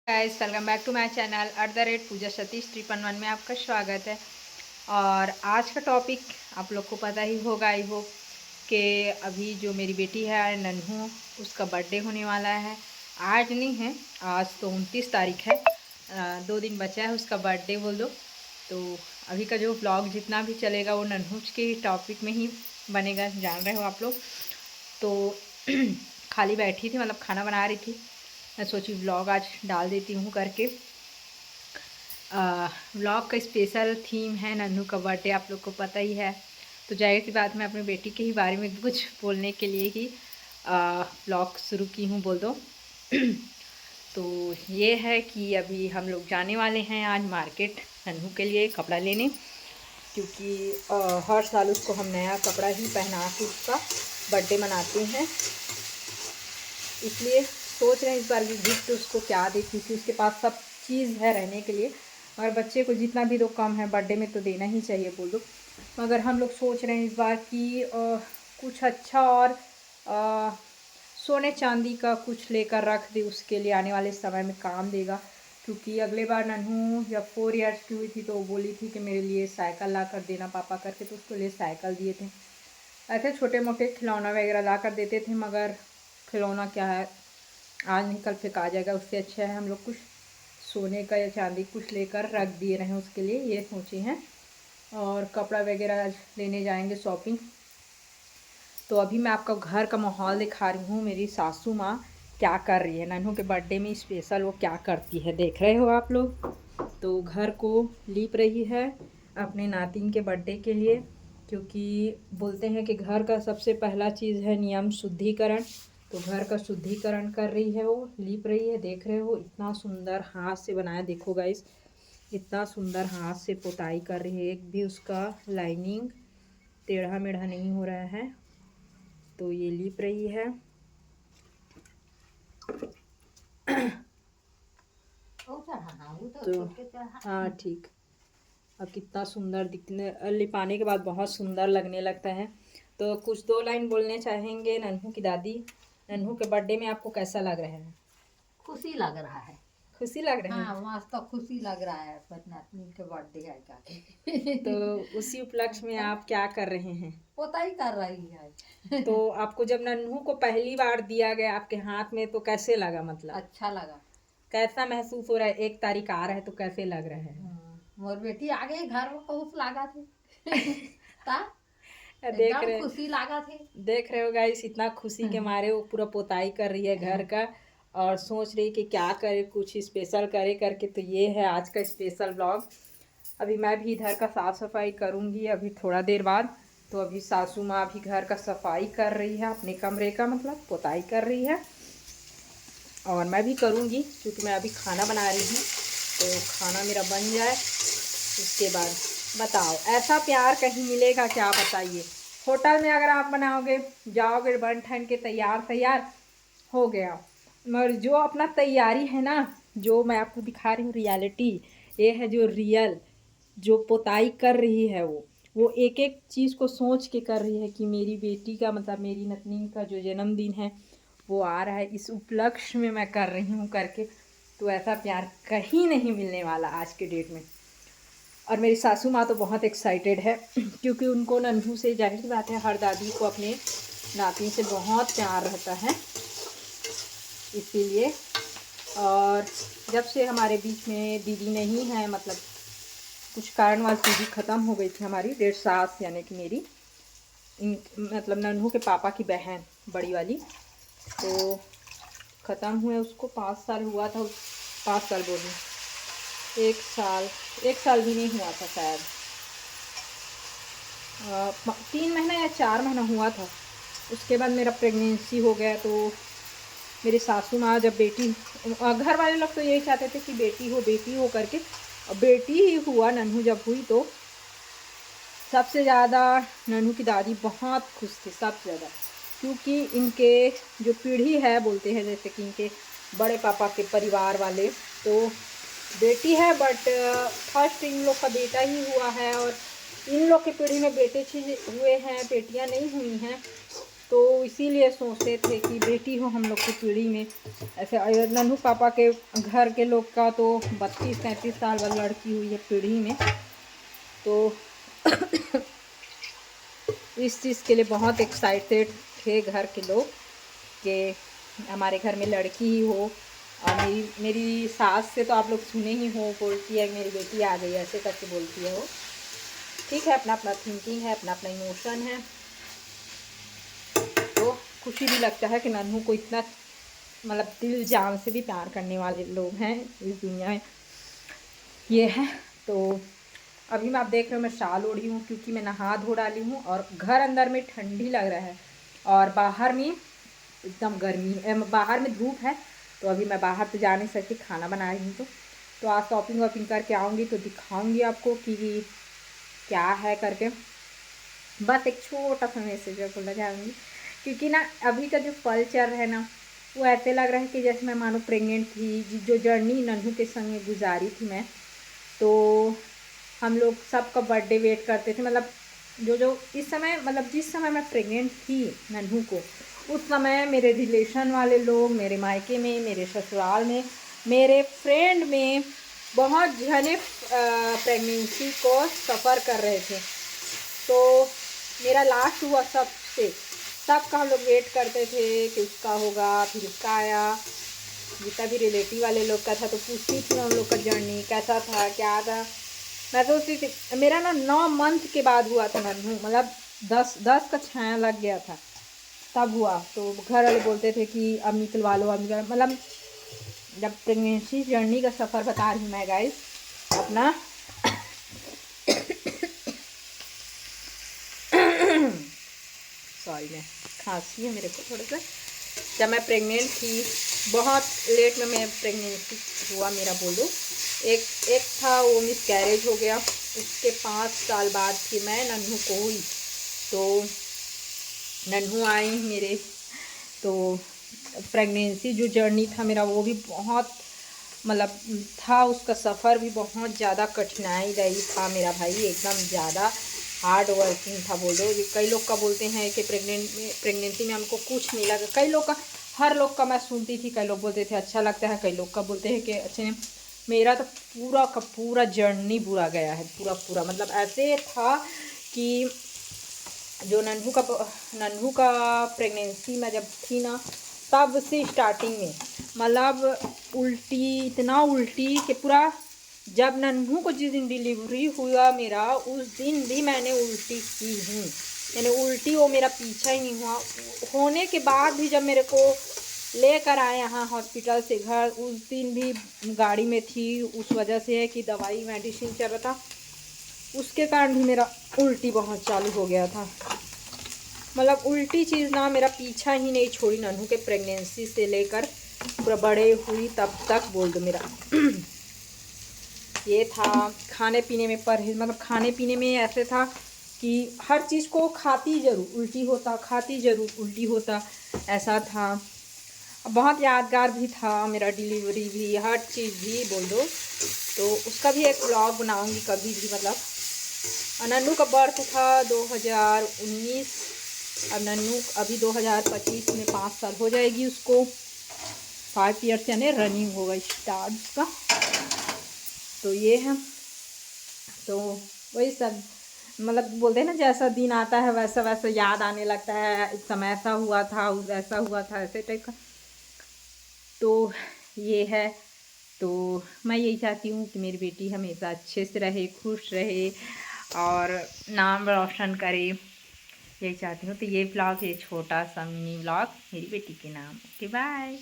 Guys welcome back to my channel @Pooja Satish 311 में आपका स्वागत है। और आज का टॉपिक आप लोग को पता ही होगा, आई होप कि अभी जो मेरी बेटी है नन्हू, उसका बर्थडे होने वाला है। आज नहीं है, आज तो 29 तारीख है। 2 दिन बचा है उसका बर्थडे बोल दो। तो अभी का जो व्लॉग जितना भी चलेगा वो नन्हू के टॉपिक में ही बनेगा, जान रहे हो आप लोग। तो खाली बैठी थी, मतलब खाना बना रही थी, मैं सोची व्लॉग आज डाल देती हूँ करके। व्लॉग का स्पेशल थीम है नन्हू का बर्थडे, आप लोग को पता ही है। तो जाहिर सी बात, मैं अपने बेटी के ही बारे में कुछ बोलने के लिए ही व्लॉग शुरू की हूँ बोल दो। तो ये है कि अभी हम लोग जाने वाले हैं आज मार्केट नन्हू के लिए कपड़ा लेने, क्योंकि हर साल उसको हम नया कपड़ा ही पहना के उसका बर्थडे मनाते हैं। इसलिए सोच रहे हैं इस बार भी गिफ्ट उसको क्या दें, क्योंकि उसके पास सब चीज़ है रहने के लिए। और बच्चे को जितना भी तो कम है, बर्थडे में तो देना ही चाहिए बोल दो। मगर हम लोग सोच रहे हैं इस बार कि कुछ अच्छा और सोने चांदी का कुछ लेकर रख दे, उसके लिए आने वाले समय में काम देगा। क्योंकि अगले बार नन्हू जब 4 ईयर्स की हुई थी तो वो बोली थी कि मेरे लिए साइकिल ला कर देना पापा करके, तो उसके लिए साइकिल दिए थे। ऐसे छोटे मोटे खिलौना वगैरह ला कर देते थे, मगर खिलौना क्या है, आज नहीं कल फेंका जाएगा। उससे अच्छा है हम लोग कुछ सोने का या चांदी कुछ लेकर रख दिए रहे उसके लिए, ये सोचे हैं। और कपड़ा वगैरह आज लेने जाएंगे शॉपिंग। तो अभी मैं आपका घर का माहौल दिखा रही हूँ, मेरी सासू माँ क्या कर रही है नन्हू के बर्थडे में स्पेशल, वो क्या करती है देख रहे हो आप लोग। तो घर को लीप रही है अपने नातिन के बर्थडे के लिए, क्योंकि बोलते हैं कि घर का सबसे पहला चीज़ है नियम शुद्धिकरण। तो घर का शुद्धिकरण कर रही है, वो लीप रही है। देख रहे हो इतना सुंदर हाथ से बनाया, देखो गाइस, इतना सुंदर हाथ से पोताई कर रही है, एक भी उसका लाइनिंग टेढ़ा मेढ़ा नहीं हो रहा है। तो ये लीप रही है। तो हाँ ठीक। अब कितना सुंदर दिखने, लिपाने के बाद बहुत सुंदर लगने लगता है। तो कुछ 2 लाइन बोलने चाहेंगे नन्हू की दादी, नन्हू के बर्थडे में आपको कैसा लग रहा है? खुशी लग रहा है। खुशी लग रहा है? हाँ, मस्त तो खुशी लग रहा है, पत्नी के बर्थडे है का। तो उसी उपलक्ष्य में आप क्या कर रहे हैं? पोता ही कर रही है। तो आपको जब नन्हू को पहली बार दिया गया आपके हाथ में तो कैसे लगा, मतलब अच्छा लगा। कैसा महसूस हो रहा है? 1 तारीख आ रहा है तो कैसे लग रहा है? मोर बेटी आ गई घर में, बहुत लगा थे। ता देख एकदम रहे खुशी लगा थे। देख रहे हो गाइस, इतना खुशी के मारे वो पूरा पोताई कर रही है घर का, और सोच रही कि क्या करे, कुछ स्पेशल करे करके। तो ये है आज का स्पेशल व्लॉग। अभी मैं भी इधर का साफ़ सफाई करूँगी अभी थोड़ा देर बाद। तो अभी सासू माँ भी घर का सफाई कर रही है, अपने कमरे का मतलब पोताई कर रही है, और मैं भी करूँगी क्योंकि मैं अभी खाना बना रही हूँ। तो खाना मेरा बन जाए उसके बाद बताओ, ऐसा प्यार कहीं मिलेगा क्या, बताइए। होटल में अगर आप बनाओगे, जाओगे बन ठन के तैयार तैयार हो गया, मगर जो अपना तैयारी है ना, जो मैं आपको दिखा रही हूँ रियलिटी, ये है जो रियल, जो पोताई कर रही है वो एक एक चीज़ को सोच के कर रही है कि मेरी बेटी का मतलब मेरी नतनी का जो जन्मदिन है वो आ रहा है, इस उपलक्ष्य में मैं कर रही हूँ करके। तो ऐसा प्यार कहीं नहीं मिलने वाला आज के डेट में। और मेरी सासू माँ तो बहुत एक्साइटेड है, क्योंकि उनको नन्हू से, जाहिर सी बात है, हर दादी को अपने नाती से बहुत प्यार रहता है, इसीलिए। और जब से हमारे बीच में दीदी नहीं है, मतलब कुछ कारणवश दीदी ख़त्म हो गई थी हमारी, 1.5 सास यानी कि मेरी, इन मतलब नन्हू के पापा की बहन बड़ी वाली, तो ख़त्म हुए उसको 5 साल हुआ था। 5 साल बोली, 1 साल भी नहीं हुआ था शायद, 3 महीना या 4 महीना हुआ था। उसके बाद मेरा प्रेगनेंसी हो गया। तो मेरी सासू माँ जब बेटी, घर वाले लोग तो यही चाहते थे कि बेटी हो करके, और बेटी ही हुआ नन्हू जब हुई। तो सबसे ज़्यादा नन्हू की दादी बहुत खुश थी, सबसे ज़्यादा, क्योंकि इनके जो पीढ़ी है, बोलते हैं जैसे कि इनके बड़े पापा के परिवार वाले, तो बेटी है, बट फर्स्ट इन लोग का बेटा ही हुआ है, और इन लोग की पीढ़ी में बेटे हुए हैं, बेटियां नहीं हुई हैं। तो इसीलिए सोचते थे कि बेटी हो हम लोग की पीढ़ी में। ऐसे नन्हू पापा के घर के लोग का तो 32-33 साल वाली लड़की हुई है पीढ़ी में। तो इस चीज़ के लिए बहुत एक्साइटेड थे घर के लोग कि हमारे घर में लड़की ही हो। और मेरी सास से तो आप लोग सुने ही हो, बोलती है मेरी बेटी आ गई, ऐसे करके बोलती है वो। ठीक है, अपना अपना थिंकिंग है, अपना अपना इमोशन है। तो खुशी भी लगता है कि नन्हू को इतना मतलब दिल जान से भी प्यार करने वाले लोग हैं इस दुनिया में, ये है। तो अभी मैं आप देख रहे हो मैं शाल ओढ़ी हूँ क्योंकि मैं नहा धो डाली हूँ और घर अंदर में ठंडी लग रहा है और बाहर में एकदम गर्मी, बाहर में धूप है। तो अभी मैं बाहर तो जा नहीं सकती, खाना बना रही हूँ। तो आज शॉपिंग वॉपिंग करके आऊँगी तो दिखाऊँगी आपको कि क्या है करके। बस एक छोटा सा मैसेज है बोलना चाहूँगी क्योंकि ना अभी का जो पल चल रहा है ना, वो ऐसे लग रहा है कि जैसे मैं मानो प्रेग्नेंट थी। जो जर्नी नन्हू के संग में गुजारी थी मैं, तो हम लोग सबका बर्थडे वेट करते थे। मतलब जो इस समय, मतलब जिस समय मैं प्रेग्नेंट थी नन्हू को, उस समय मेरे रिलेशन वाले लोग, मेरे मायके में, मेरे ससुराल में, मेरे फ्रेंड में बहुत जने प्रेगनेंसी को सफ़र कर रहे थे। तो मेरा लास्ट हुआ सबसे, सबका हम लोग वेट करते थे कि उसका होगा, फिर उसका आया। जितना भी रिलेटिव वाले लोग का था तो पूछती थी हम लोग का जर्नी कैसा था, क्या था। मैं सोचती थी, मेरा ना 9 मंथ के बाद हुआ था नन्हू, मतलब 10 का छाया लग गया था तब हुआ। तो घर वाले बोलते थे कि अब निकलवा लो, अब मतलब जब प्रेगनेंसी जर्नी का सफ़र बता रही हूँ मैं गाइस अपना। सॉरी, मैं खांसी है मेरे को थोड़ा सा। जब मैं प्रेग्नेंट थी, बहुत लेट में मैं प्रेगनेंसी हुआ मेरा बोलो। एक था वो मिस कैरेज हो गया, उसके 5 साल बाद फिर मैं नन्हू को हुई। तो नन्हू आई मेरे, तो प्रेगनेंसी जो जर्नी था मेरा वो भी बहुत मतलब था, उसका सफ़र भी बहुत ज़्यादा कठिनाई रही था मेरा भाई, एकदम ज़्यादा हार्ड वर्किंग था बोल दो। कई लोग का बोलते हैं कि प्रेगनेंसी में हमको कुछ नहीं लगा, कई लोग का, हर लोग का मैं सुनती थी। कई लोग बोलते थे अच्छा लगता है, कई लोग का बोलते हैं कि अच्छे नहीं। मेरा तो पूरा का पूरा जर्नी बुरा गया है, पूरा पूरा। मतलब ऐसे था कि जो नन्हू का प्रेगनेंसी में जब थी ना, तब से स्टार्टिंग में मतलब उल्टी, इतना उल्टी कि पूरा, जब नन्हू को जिस दिन डिलीवरी हुआ मेरा, उस दिन भी मैंने उल्टी की हूँ। यानी उल्टी वो मेरा पीछा ही नहीं हुआ। होने के बाद भी जब मेरे को लेकर आए यहाँ हॉस्पिटल से घर, उस दिन भी गाड़ी में थी, उस वजह से है कि दवाई मेडिसिन चल रहा था, उसके कारण भी मेरा उल्टी बहुत चालू हो गया था। मतलब उल्टी चीज़ ना मेरा पीछा ही नहीं छोड़ी नन्हू के प्रेगनेंसी से लेकर पूरा बड़े हुई तब तक बोल दो मेरा। ये था खाने पीने में परहेज, मतलब खाने पीने में ऐसे था कि हर चीज़ को खाती ज़रूर उल्टी होता, खाती ज़रूर उल्टी होता, ऐसा था। बहुत यादगार भी था मेरा डिलीवरी भी, हर चीज़ भी बोल दो। तो उसका भी एक व्लॉग बनाऊंगी कभी भी। मतलब नन्हू का बर्थ था 2019, अब नन्हू अभी 2025 में 5 साल हो जाएगी उसको, 5 ईयर्स यानी रनिंग होगा स्टार्ट उसका। तो ये है, तो वही सब मतलब बोलते हैं ना, जैसा दिन आता है वैसा वैसा याद आने लगता है, इस समय ऐसा हुआ था, ऐसा हुआ था, ऐसे टाइप का। तो ये है। तो मैं यही चाहती हूँ कि मेरी बेटी हमेशा अच्छे से रहे, खुश रहे और नाम रोशन करे, यही चाहती हूँ। तो ये ब्लॉग, ये छोटा सा मिनी ब्लॉग मेरी बेटी के नाम। Okay bye.